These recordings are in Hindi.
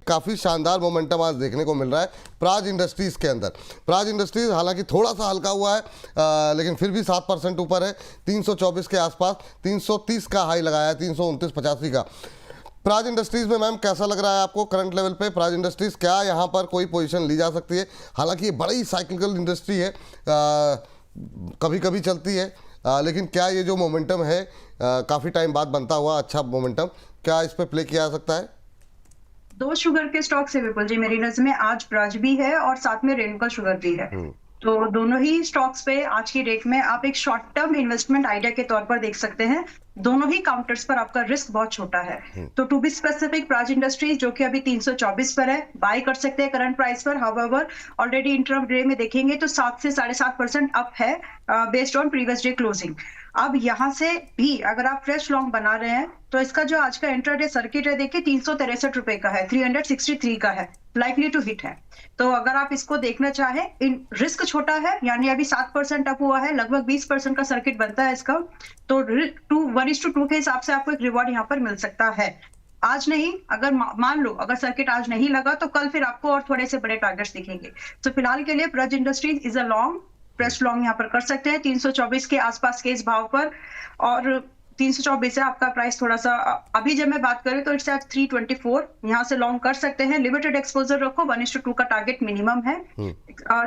काफ़ी शानदार मोमेंटम आज देखने को मिल रहा है प्राज इंडस्ट्रीज़ के अंदर। प्राज इंडस्ट्रीज़ हालांकि थोड़ा सा हल्का हुआ है, लेकिन फिर भी 7% ऊपर है, 324 के आसपास, 330 का हाई लगाया है, 329.85 का। प्राज इंडस्ट्रीज़ में मैम कैसा लग रहा है आपको करंट लेवल पे? प्राज इंडस्ट्रीज़ क्या यहाँ पर कोई पोजीशन ली जा सकती है? हालांकि ये बड़ी साइक्लिकल इंडस्ट्री है, कभी कभी चलती है, लेकिन क्या ये जो मोमेंटम है काफ़ी टाइम बाद बनता हुआ अच्छा मोमेंटम, क्या इस पे प्ले किया जा सकता है? दो शुगर के स्टॉक्स है विपुल जी मेरी नजर में, आज प्राज भी है और साथ में रेणुका शुगर भी है। तो दोनों ही स्टॉक्स पे आज की डेट में आप एक शॉर्ट टर्म इन्वेस्टमेंट आइडिया के तौर पर देख सकते हैं। दोनों ही काउंटर्स पर आपका रिस्क बहुत छोटा है। तो to be specific, Praj industries जो कि अभी 324 पर है, बाय कर सकते हैं करंट प्राइस पर। हाउएवर ऑलरेडी इंटरम डे में देखेंगे तो 7 से 7.5% अप है based on previous day closing. अब यहाँ से भी अगर आप फ्रेश लॉन्ग बना रहे हैं तो इसका जो आज का इंट्राडे सर्किट है देखिए 363 रुपए का है, 363 का है, लाइकली टू हिट है। तो अगर आप इसको देखना चाहें, इन रिस्क छोटा है, यानी अभी 7% अप हुआ है, लगभग 20% का सर्किट बनता है इसका। तो 1:2 के हिसाब से आपको एक रिवॉर्ड यहाँ पर मिल सकता है। आज नहीं, अगर मान लो अगर सर्किट आज नहीं लगा तो कल फिर आपको और थोड़े से बड़े टारगेट्स दिखेंगे। तो फिलहाल के लिए Praj industries is a long, press long यहाँ पर कर सकते हैं 324 के आसपास के इस भाव पर। और 324 है आपका प्राइस। थोड़ा सा अभी जब मैं बात करूं तो इट्स एट 324, यहाँ से लॉन्ग कर सकते हैं। लिमिटेड एक्सपोजर रखो, 1:2 का टारगेट मिनिमम है।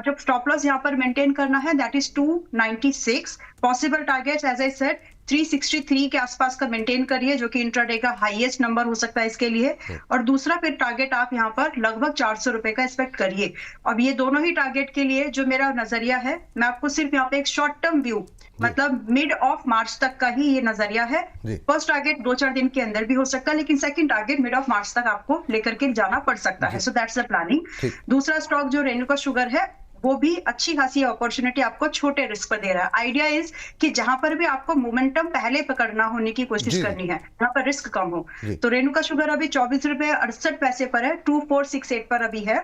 जब स्टॉप लॉस यहाँ पर मेंटेन करना है that is 296। Possible targets as I said 363 के आसपास का मेंटेन करिए, जो कि इंट्राडे का हाईएस्ट नंबर हो सकता है इसके लिए। और दूसरा फिर टारगेट आप यहाँ पर लगभग 400 रुपए का एक्सपेक्ट करिए। अब ये दोनों ही टारगेट के लिए जो मेरा नजरिया है, मैं आपको सिर्फ यहाँ पे एक शॉर्ट टर्म व्यू, मतलब मिड ऑफ मार्च तक का ही ये नजरिया है। फर्स्ट टारगेट 2-4 दिन के अंदर भी हो सकता है, लेकिन second target mid of March तक आपको लेकर के जाना पड़ सकता है। So that's the planning. दूसरा स्टॉक जो रेणुका शुगर है, वो भी अच्छी खासी अपॉर्चुनिटी आपको छोटे रिस्क पर दे रहा है। आइडिया इज कि जहां पर भी आपको मोमेंटम पहले पकड़ना होने की कोशिश करनी है, जहां पर रिस्क कम हो। तो रेणुका शुगर अभी 24 रुपए 68 पैसे पर है, 2468 पर अभी है,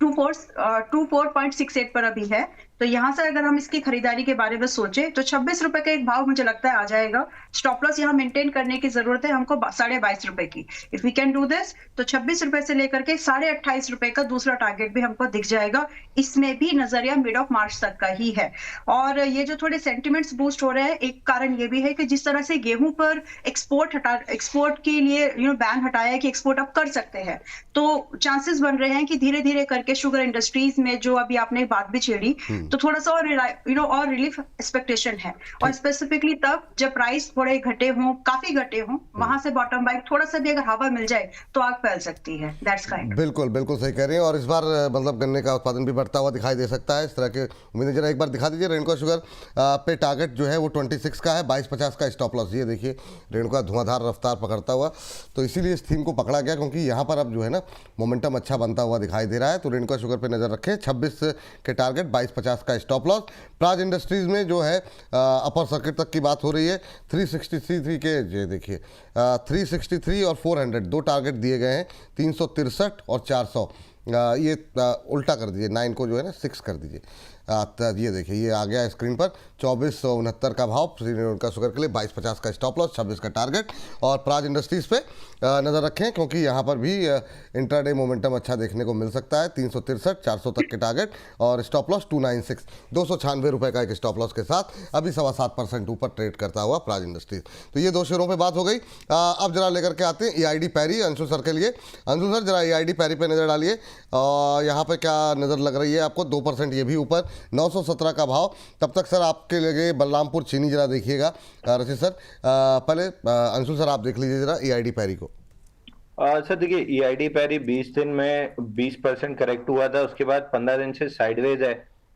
24.68 पर अभी है। तो यहां से अगर हम इसकी खरीदारी के बारे में सोचे तो 26 रुपए का एक भाव मुझे लगता है आ जाएगा। स्टॉप लॉस यहाँ मेंटेन करने की जरूरत है हमको 22.5 रुपए की। If we can do this तो 26 रुपए से लेकर के 28.5 रुपए का दूसरा टारगेट भी हमको दिख जाएगा। इसमें भी नजरिया मिड ऑफ मार्च तक का ही है। और ये जो थोड़े सेंटिमेंट्स बूस्ट हो रहे हैं, एक कारण ये भी है कि जिस तरह से गेहूं पर एक्सपोर्ट के लिए बैन हटाया है कि एक्सपोर्ट अब कर सकते हैं, तो चांसेस बन रहे हैं कि धीरे धीरे करके शुगर इंडस्ट्रीज में, जो अभी आपने बात भी छेड़ी, तो थोड़ा सा और रिलीफ एक्सपेक्टेशन है। और स्पेसिफिकली तब जब प्राइस थोड़े घटे हों, काफी घटे हों, वहां से बॉटम बाइक थोड़ा सा भी अगर हवा मिल जाए तो आग फैल सकती है। That's kind. बिल्कुल बिल्कुल सही कह रही हैं। और इस बार मतलब गन्ने का उत्पादन भी बढ़ता हुआ दिखाई दे सकता है, इस तरह के उम्मीदें। जरा एक बार दिखा दीजिए रेणुका शुगर पे टारगेट जो है वो 26 का है, 22.50 का स्टॉप लॉस। ये देखिए रेणुका धुआंधार रफ्तार पकड़ता हुआ, तो इसीलिए इस थीम को पकड़ा गया, क्योंकि यहाँ पर अब जो है ना मोमेंटम अच्छा बनता हुआ दिखाई दे रहा है। तो रेणुका शुगर पे नजर रखें, 26 के टारगेट, 22.50 का स्टॉप लॉस। प्राज इंडस्ट्रीज में जो है अपर सर्किट तक की बात हो रही है, 363 के, ये देखिए 363 और 400 दो टारगेट दिए गए हैं, 363 और 400। ये उल्टा कर दीजिए, 9 को जो है ना 6 कर दीजिए। ये देखिए ये आ गया स्क्रीन पर, 2469 का भाव रेणुका शुगर के लिए, 22.50 का स्टॉप लॉस, 26 का टारगेट। और प्राज इंडस्ट्रीज़ पे नज़र रखें, क्योंकि यहाँ पर भी इंट्राडे मोमेंटम अच्छा देखने को मिल सकता है। 363 400 तक के टारगेट और स्टॉप लॉस 296, 296 रुपये का एक स्टॉप लॉस के साथ अभी 7.25% ऊपर ट्रेड करता हुआ प्राज इंडस्ट्रीज। तो ये दो शेयरों पे बात हो गई। अब जरा लेकर के आते हैं EID पैरी, अंशु सर के लिए। अंशु सर जरा EID पैरी पे नज़र डालिए, और यहाँ पे क्या नज़र लग रही है आपको? 2% ये भी ऊपर, 917 का भाव। तब तक सर आपके लगे बलरामपुर चीनी जरा देखिएगा रचित सर। पहले अंशु सर आप देख लीजिए जरा EID पैरी को। सर देखिए EID पैरी 20 दिन में 20% करेक्ट हुआ था, उसके बाद 15 दिन से साइडवेज है।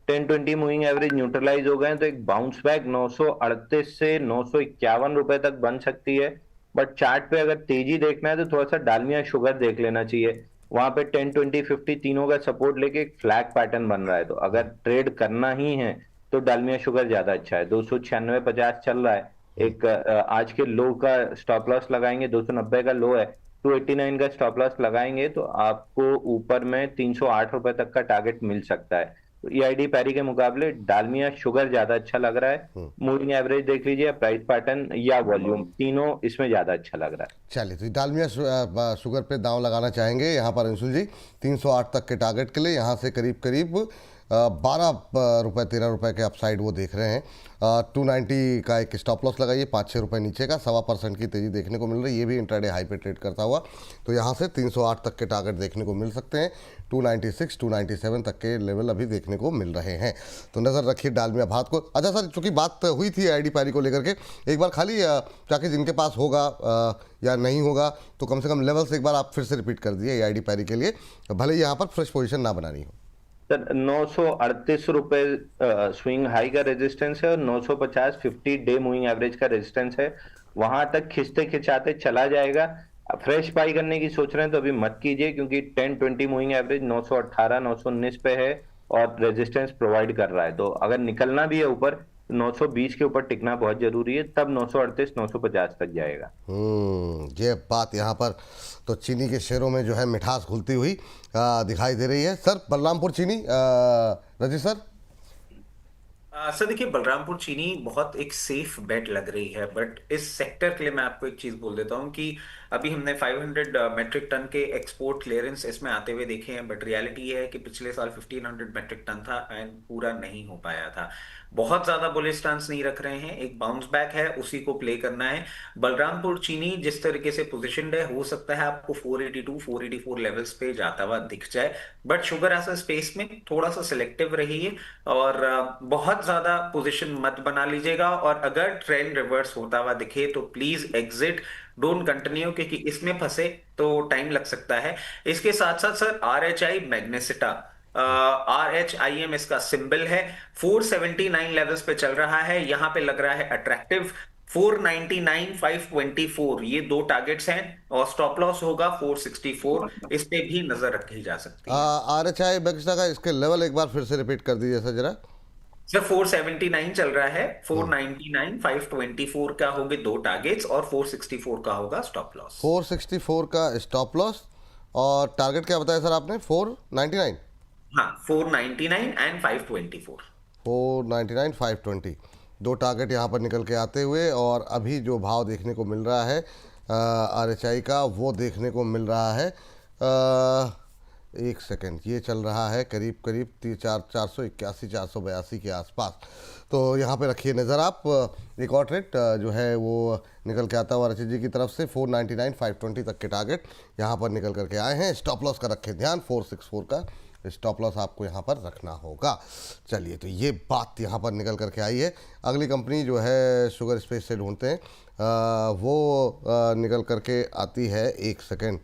10-20 मूविंग एवरेज न्यूट्रलाइज हो गए, तो एक बाउंस बैक 938 से 951 रुपए तक बन सकती है। बट चार्ट पे अगर तेजी देखना है तो थोड़ा सा डालमिया शुगर देख लेना चाहिए। वहां पे 10, 20, 50 तीनों का सपोर्ट लेके एक फ्लैग पैटर्न बन रहा है। तो अगर ट्रेड करना ही है तो डालमिया शुगर ज्यादा अच्छा है। 296.50 चल रहा है। एक आज के लो का स्टॉप लॉस लगाएंगे, 290 का लो है, 289 का स्टॉप लॉस लगाएंगे तो आपको ऊपर में 308 रुपए तक का टारगेट मिल सकता है। ईआईडी पैरी के मुकाबले डालमिया शुगर ज्यादा अच्छा लग रहा है। मूविंग एवरेज देख लीजिए, प्राइस पैटर्न या वॉल्यूम, तीनों इसमें ज्यादा अच्छा लग रहा है। चलिए, तो डालमिया शुगर पे दांव लगाना चाहेंगे यहाँ पर अंशुल जी 308 तक के टारगेट के लिए। यहाँ से करीब करीब 12 रुपये 13 रुपये के अपसाइड वो देख रहे हैं। 290 का एक स्टॉप लॉस लगाइए, 5-6 रुपये नीचे का 1.25% की तेज़ी देखने को मिल रही है। ये भी इंट्राडे हाई पे ट्रेड करता हुआ, तो यहाँ से 308 तक के टारगेट देखने को मिल सकते हैं। 296 297 तक के लेवल अभी देखने को मिल रहे हैं, तो नज़र रखिए डालमिया भात को। अच्छा सर, चूँकि बात हुई थी आईडी पैरी को लेकर के, एक बार खाली जाके जिनके पास होगा या नहीं होगा तो कम से कम लेवल्स एक बार आप फिर से रिपीट कर दिए आईडी पैरी के लिए, भले ही यहाँ पर फ्रेश पोजीशन ना बनानी हो। सर 938 रुपए स्विंग हाई का रेजिस्टेंस है और 950 50 डे मूविंग एवरेज का रेजिस्टेंस है। वहां तक खिंचते खिंचाते चला जाएगा। फ्रेश बाई करने की सोच रहे हैं तो अभी मत कीजिए, क्योंकि 10-20 मूविंग एवरेज 918 919 पे है और रेजिस्टेंस प्रोवाइड कर रहा है। तो अगर निकलना भी है ऊपर 920 के ऊपर टिकना बहुत जरूरी है, तब 938 950 तक जाएगा। ये बात यहाँ पर तो चीनी के शेयरों में जो है मिठास घुलती हुई दिखाई दे रही है। सर बलरामपुर चीनी, रजी सर। सर देखिए, बलरामपुर चीनी बहुत एक सेफ बेट लग रही है, बट इस सेक्टर के लिए मैं आपको एक चीज बोल देता हूं कि अभी हमने 500 मेट्रिक टन के एक्सपोर्ट क्लियरेंस इसमें आते हुए देखे हैं, बट रियलिटी है कि पिछले साल 1500 मेट्रिक टन था एंड पूरा नहीं हो पाया था। बहुत ज्यादा बुलिश स्टांस नहीं रख रहे हैं, एक बाउंस बैक है, उसी को प्ले करना है। बलरामपुर चीनी जिस तरीके से पोजिशनड है, हो सकता है आपको 482 484 लेवल्स पे जाता हुआ दिख जाए, बट शुगर ऐसा स्पेस में थोड़ा सा सिलेक्टिव रहिए और बहुत ज्यादा पोजीशन मत बना लीजिएगा। और अगर ट्रेंड रिवर्स होता हुआ दिखे तो प्लीज एग्जिट, डोंट कंटिन्यू, क्योंकि इसमें फंसे तो टाइम लग सकता है। इसके साथ साथ सर RHI मैग्नेसिटा, RHIM इसका सिंबल है, 479 लेवल्स पे चल रहा है, यहां पे लग रहा है अट्रैक्टिव। 499 524 ये दो टारगेट्स हैं और स्टॉप लॉस होगा 464, इस पे भी नजर रखी जा सकती है। RHI मैग्नेसिटा का इसके लेवल एक बार फिर से रिपीट कर दीजिए सर जरा। सर 479 चल रहा है, 499 524 का होंगे दो टारगेट्स और 464 का होगा स्टॉप लॉस। 464 का स्टॉप लॉस और टारगेट क्या बताया सर आपने? 499। हाँ, 499 एंड 524। 499 520 दो टारगेट यहाँ पर निकल के आते हुए, और अभी जो भाव देखने को मिल रहा है RHI का वो देखने को मिल रहा है, एक सेकंड, ये चल रहा है करीब करीब 481 482 के आसपास। तो यहाँ पे रखिए नज़र आप। एक और ट्रेड जो है वो निकल के आता हुआ RHI जी की तरफ से 499 520 तक के टारगेट यहाँ पर निकल करके आए हैं। स्टॉप लॉस का रखें ध्यान, 464 का स्टॉप लॉस आपको यहाँ पर रखना होगा। चलिए, तो ये बात यहाँ पर निकल करके आई है। अगली कंपनी जो है शुगर स्पेस से ढूंढते हैं, वो निकल करके आती है, एक second,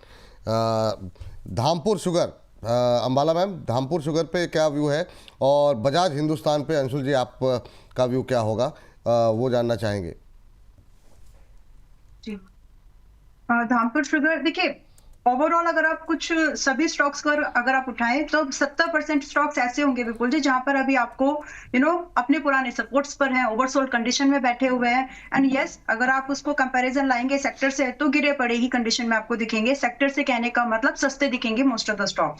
Dhampur sugar. Ambala ma'am, Dhampur sugar पे क्या व्यू है, और बजाज हिंदुस्तान पे अंशुल जी आप का व्यू क्या होगा, वो जानना चाहेंगे। जी, धामपुर शुगर देखिए, ओवरऑल अगर आप कुछ सभी स्टॉक्स पर अगर आप उठाएं तो 70% स्टॉक्स ऐसे होंगे विपुल जी जहां पर अभी आपको अपने पुराने सपोर्ट्स पर हैं, ओवरसोल्ड कंडीशन में बैठे हुए हैं। एंड यस, अगर आप उसको कंपैरिजन लाएंगे सेक्टर से तो गिरे पड़े ही कंडीशन में आपको दिखेंगे। सेक्टर से कहने का मतलब सस्ते दिखेंगे मोस्ट ऑफ द स्टॉक।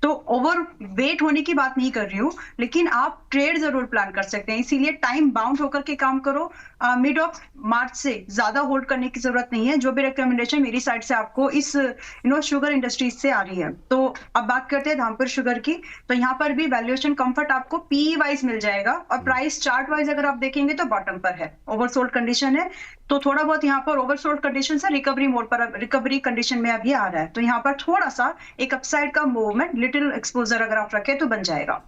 तो ओवर वेट होने की बात नहीं कर रही हूँ, लेकिन आप ट्रेड जरूर प्लान कर सकते हैं, इसीलिए टाइम बाउंड होकर के काम करो। मिड ऑफ मार्च से ज्यादा होल्ड करने की जरूरत नहीं है। जो भी रिकमेंडेशन मेरी साइड से आपको इस शुगर इंडस्ट्रीज से आ रही है। तो अब बात करते हैं धामपुर शुगर की, तो यहाँ पर भी वैल्यूएशन कंफर्ट आपको PE वाइज मिल जाएगा और प्राइस चार्ट वाइज अगर आप देखेंगे तो बॉटम पर है, ओवरसोल्ड कंडीशन है। तो थोड़ा बहुत यहाँ पर ओवरसोल्ड कंडीशन से रिकवरी मोड पर, रिकवरी कंडीशन में अभी आ रहा है, तो यहाँ पर थोड़ा सा एक अपसाइड का मूवमेंट, लिटिल एक्सपोजर अगर आप रखें तो बन जाएगा।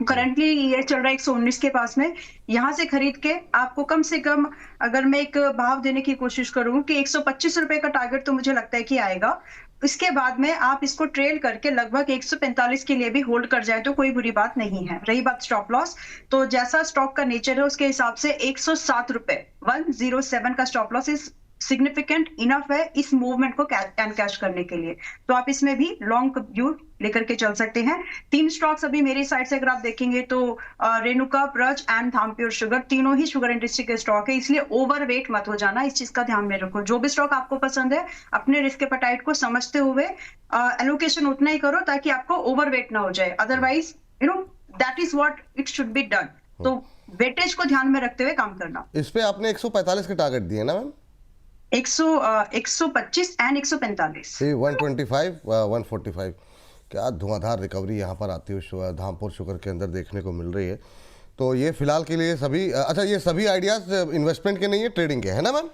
करंटली ये चल रहा है 119 के पास में, यहां से खरीद के आपको कम से कम, अगर मैं एक भाव देने की कोशिश करूं कि 125 रुपए का टारगेट तो मुझे लगता है कि आएगा। इसके बाद में आप इसको ट्रेल करके लगभग 145 के लिए भी होल्ड कर जाए तो कोई बुरी बात नहीं है। रही बात स्टॉप लॉस, तो जैसा स्टॉक का नेचर है उसके हिसाब से 107 रुपए 107 का stop loss is significant enough है इस मूवमेंट को कैश करने के लिए। तो आप इसमें भी लॉन्ग व्यू लेकर के चल सकते हैं। 3 स्टॉक्स अभी मेरी साइड से अगर आप देखेंगे तो रेणुका, ब्रज एंड धामपुर शुगर, तीनों ही शुगर इंडस्ट्री के स्टॉक है, इसलिए ओवरवेट मत हो जाना, इस चीज का ध्यान में रखो। जो भी स्टॉक आपको पसंद है अपने रिस्क एपेटाइट को समझते हुए एलोकेशन उतना ही करो ताकि आपको ओवरवेट ना हो जाए। Otherwise that is what it should be done. तो वेटेज को ध्यान में रखते हुए काम करना। इस पे आपने 145 के टारगेट दिए ना मैम? 125 एंड 145। 125 145। क्या धुआंधार रिकवरी यहाँ पर आती हुई धामपुर शुगर के अंदर देखने को मिल रही है। तो ये फिलहाल के लिए सभी अच्छा, ये सभी आइडियाज इन्वेस्टमेंट के नहीं है, ट्रेडिंग के है ना मैम?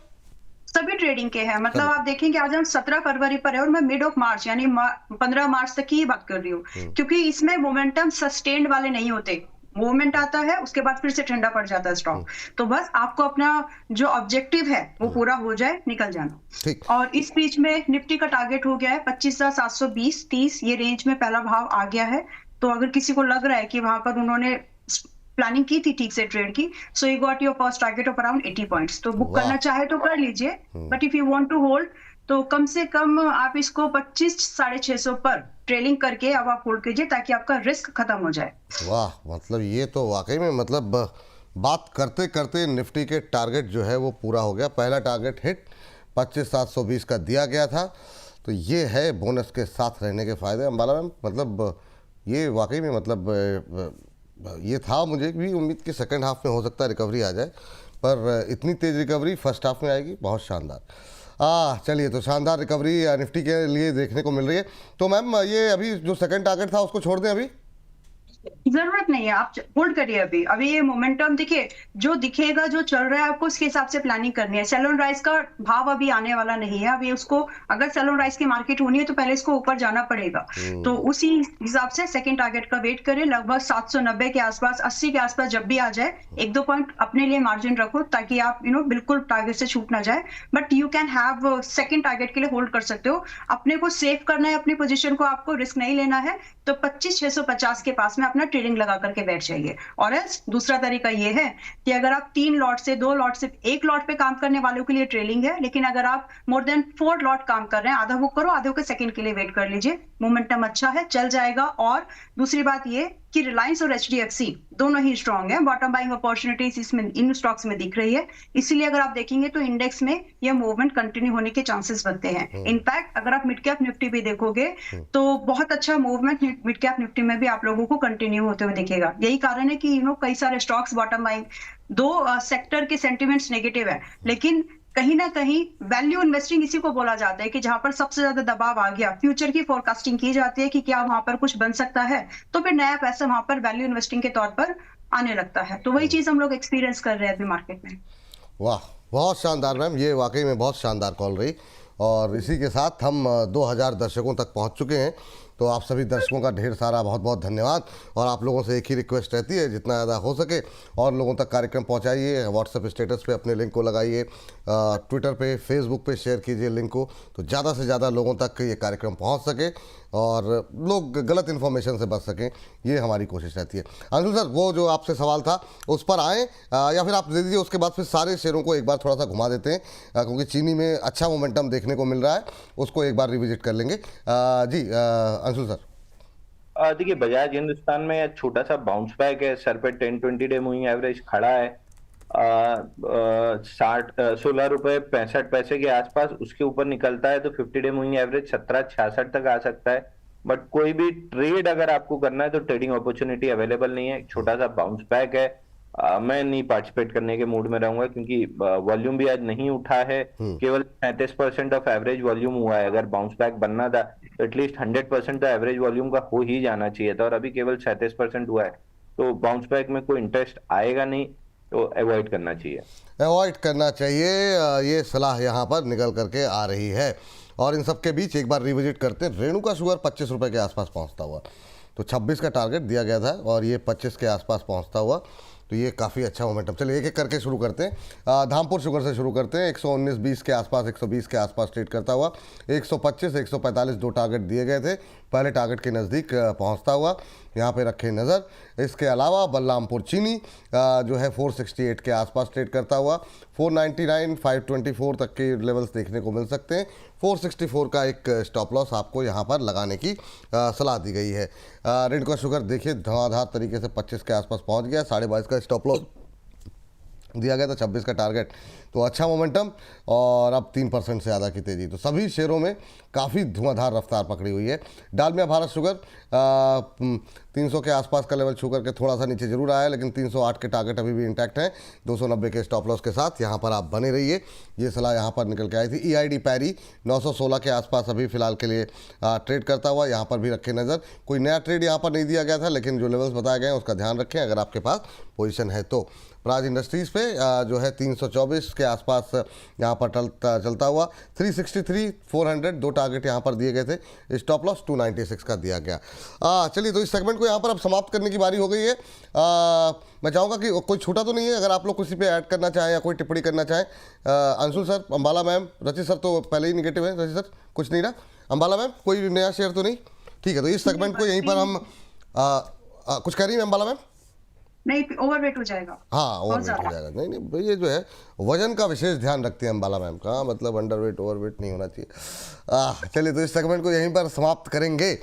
सभी ट्रेडिंग के हैं। मतलब आप देखेंगे आज हम 17 फरवरी पर है और मैं मिड ऑफ मार्च यानी 15 मार्च तक की ही बात कर रही हूँ, क्योंकि इसमें मोमेंटम सस्टेन्ड वाले नहीं होते। मूवमेंट आता है, उसके बाद फिर से ठंडा पड़ जाता है स्टॉक। तो बस आपको अपना जो ऑब्जेक्टिव है वो पूरा हो जाए, निकल जाना। ठीक। और इस बीच में निफ्टी का टारगेट हो गया है 25,720 30, ये रेंज में पहला भाव आ गया है। तो अगर किसी को लग रहा है कि वहां पर उन्होंने प्लानिंग की थी ठीक से ट्रेड की, so you got your first target of around 80 points. तो बुक करना चाहे तो कर लीजिए, but if you want to hold तो कम से कम आप इसको 25,650 पर ट्रेलिंग करके अब आप होल्ड कीजिए, ताकि आपका रिस्क खत्म हो जाए। वाह, मतलब ये तो वाकई में मतलब बात करते करते निफ्टी के टारगेट जो है वो पूरा हो गया। पहला टारगेट हिट 25,720 का दिया गया था। तो ये है बोनस के साथ रहने के फ़ायदे अंबाला मैम। मतलब ये वाकई में मतलब ये था, मुझे भी उम्मीद कि सेकंड हाफ में हो सकता है रिकवरी आ जाए, पर इतनी तेज़ रिकवरी फर्स्ट हाफ में आएगी, बहुत शानदार। चलिए, तो शानदार रिकवरी निफ्टी के लिए देखने को मिल रही है। तो मैम ये अभी जो सेकंड टारगेट था उसको छोड़ दें अभी? जरूरत नहीं है, आप होल्ड करिए। अभी ये मोमेंटम देखिए, जो दिखेगा जो चल रहा है आपको उसके हिसाब से प्लानिंग करनी है। सेल ऑन राइज का भाव अभी आने वाला नहीं है। अभी उसको अगर सेल ऑन राइज की मार्केट होनी है तो पहले इसको ऊपर जाना पड़ेगा। तो उसी हिसाब से सेकंड टारगेट का वेट करें। लगभग 790 के आसपास, 80 के आसपास जब भी आ जाए, 1-2 पॉइंट अपने लिए मार्जिन रखो, ताकि आप बिल्कुल टारगेट से छूट ना जाए। But you can have second target के लिए होल्ड कर सकते हो। अपने को सेव करना है, अपनी पोजीशन को, आपको रिस्क नहीं लेना है, तो 25,650 के पास में अपना ट्रेडिंग लगा करके बैठ जाइए। और एल्स दूसरा तरीका ये है कि अगर आप 3 लॉट से 2 लॉट से 1 लॉट पे काम करने वालों के लिए ट्रेडिंग है, लेकिन अगर आप मोर देन 4 लॉट काम कर रहे हैं, आधा बुक करो, आधे के सेकंड के लिए वेट कर लीजिए। मोमेंटम अच्छा है, चल जाएगा। और दूसरी बात ये कि रिलायंस और एचडीएफसी दोनों ही स्ट्रांग है। बॉटम बाइंग अपॉर्चुनिटीज इसमें इन स्टॉक्स में दिख रही है। इसीलिए अगर आप देखेंगे तो इंडेक्स में यह मूवमेंट कंटिन्यू होने के चांसेस बनते हैं। इनफैक्ट अगर आप मिड कैप निफ्टी भी देखोगे तो बहुत अच्छा मूवमेंट मिड कैप निफ्टी में भी आप लोगों को कंटिन्यू होते हुए दिखेगा। यही कारण है कि कई सारे स्टॉक्स बॉटम बाइंग, दो सेक्टर के सेंटिमेंट्स नेगेटिव है, लेकिन कहीं ना कहीं वैल्यू इन्वेस्टिंग इसी को बोला जाता है कि जहां पर सबसे ज्यादा दबाव आ गया, फ्यूचर की फोरकास्टिंग की जाती है कि क्या वहां पर कुछ बन सकता है, तो फिर नया पैसा वहां पर वैल्यू इन्वेस्टिंग के तौर पर आने लगता है। तो वही चीज हम लोग एक्सपीरियंस कर रहे हैं अभी मार्केट में। वाह, बहुत शानदार मैम, ये वाकई में बहुत शानदार कॉल रही। और इसी के साथ हम 2000 दर्शकों तक पहुंच चुके हैं। तो आप सभी दर्शकों का ढेर सारा बहुत बहुत धन्यवाद। और आप लोगों से एक ही रिक्वेस्ट रहती है, जितना ज़्यादा हो सके और लोगों तक कार्यक्रम पहुंचाइए। व्हाट्सएप स्टेटस पे अपने लिंक को लगाइए, ट्विटर पे, फेसबुक पे शेयर कीजिए लिंक को, तो ज़्यादा से ज़्यादा लोगों तक ये कार्यक्रम पहुंच सके और लोग गलत इन्फॉर्मेशन से बच सकें, ये हमारी कोशिश रहती है। अंशुल सर, वो जो आपसे सवाल था उस पर आएँ या फिर आप दे दीजिए, उसके बाद फिर सारे शेयरों को एक बार थोड़ा सा घुमा देते हैं, क्योंकि चीनी में अच्छा मोमेंटम देखने को मिल रहा है, उसको एक बार रिविजिट कर लेंगे। जी अंशुल सर। देखिए, बजाज हिंदुस्तान में छोटा सा बाउंस बैक है। सर पे 10-20 डे मूविंग एवरेज खड़ा है 16 रुपए 65 पैसे के आसपास। उसके ऊपर निकलता है तो 50 डे मूविंग एवरेज 1766 तक आ सकता है। बट कोई भी ट्रेड अगर आपको करना है तो ट्रेडिंग अपॉर्चुनिटी अवेलेबल नहीं है। छोटा सा बाउंस बैक है। मैं नहीं पार्टिसिपेट करने के मूड में रहूंगा, क्योंकि वॉल्यूम भी आज नहीं उठा है। केवल 37% ऑफ एवरेज वॉल्यूम हुआ है। अगर बाउंस बैक बनना था तो एटलीस्ट 100% तो एवरेज वॉल्यूम का हो ही जाना चाहिए था, और अभी केवल 37% हुआ है। तो बाउंस बैक में कोई इंटरेस्ट आएगा नहीं, तो अवॉइड करना चाहिए। अवॉइड करना चाहिए, ये सलाह यहाँ पर निकल करके आ रही है। और इन सब के बीच एक बार रिविजिट करते हैं, रेणुका शुगर 25 रुपये के आसपास पहुँचता हुआ, तो 26 का टारगेट दिया गया था और ये 25 के आसपास पहुँचता हुआ, तो ये काफ़ी अच्छा मोमेंटम। चलिए एक एक करके शुरू करते हैं। धामपुर शुगर से शुरू करते हैं। 119.20 के आसपास, 120 के आसपास ट्रेड करता हुआ, 125 145 दो टारगेट दिए गए थे, पहले टारगेट के नज़दीक पहुंचता हुआ यहाँ पे रखें नज़र। इसके अलावा बलरामपुर चीनी जो है 468 के आसपास ट्रेड करता हुआ, 499 524 तक के लेवल्स देखने को मिल सकते हैं। 464 का एक स्टॉप लॉस आपको यहाँ पर लगाने की सलाह दी गई है। रेणुका शुगर देखिए धुआंधार तरीके से 25 के आसपास पहुँच गया, 22.5 का स्टॉप लॉस दिया गया था, 26 का टारगेट तो अच्छा मोमेंटम और अब 3% से ज़्यादा की तेज़ी। तो सभी शेयरों में काफ़ी धुआंधार रफ्तार पकड़ी हुई है। डालमिया भारत शुगर 300 के आसपास का लेवल छू करके थोड़ा सा नीचे जरूर आया है, लेकिन 308 के टारगेट अभी भी इंटैक्ट हैं। 290 के स्टॉप लॉस के साथ यहाँ पर आप बने रहिए, ये सलाह यहाँ पर निकल के आई थी। EID पैरी 916 के आसपास अभी फिलहाल के लिए ट्रेड करता हुआ, यहाँ पर भी रखें नज़र। कोई नया ट्रेड यहाँ पर नहीं दिया गया था, लेकिन जो लेवल्स बताए गए हैं उसका ध्यान रखें अगर आपके पास पोजीशन है तो। प्राज इंडस्ट्रीज़ पे जो है 324 के आसपास यहाँ पर चलता हुआ। 363 400 दो टारगेट यहाँ पर दिए गए थे। स्टॉप लॉस 296 का दिया गया। चलिए, तो इस सेगमेंट को यहाँ पर अब समाप्त करने की बारी हो गई है। मैं चाहूँगा कि कोई छूटा तो नहीं है, अगर आप लोग किसी पे ऐड करना चाहें या कोई टिप्पणी करना चाहें। अंशुल सर, अंबाला मैम, रचित सर तो पहले ही निगेटिव है। रचित सर कुछ नहीं रहा, अंबाला मैम कोई नया शेयर तो नहीं? ठीक है, तो इस सेगमेंट को यहीं पर हम कुछ कह रही हैं अंबाला मैम? नहीं, ओवरवेट हो जाएगा। हाँ, ओवरवेट हो जाएगा। नहीं नहीं भाई, ये जो है वजन का विशेष ध्यान रखती है अंबाला मैम का, मतलब अंडरवेट ओवरवेट नहीं होना चाहिए। चलिए, तो इस सेगमेंट को यहीं पर समाप्त करेंगे।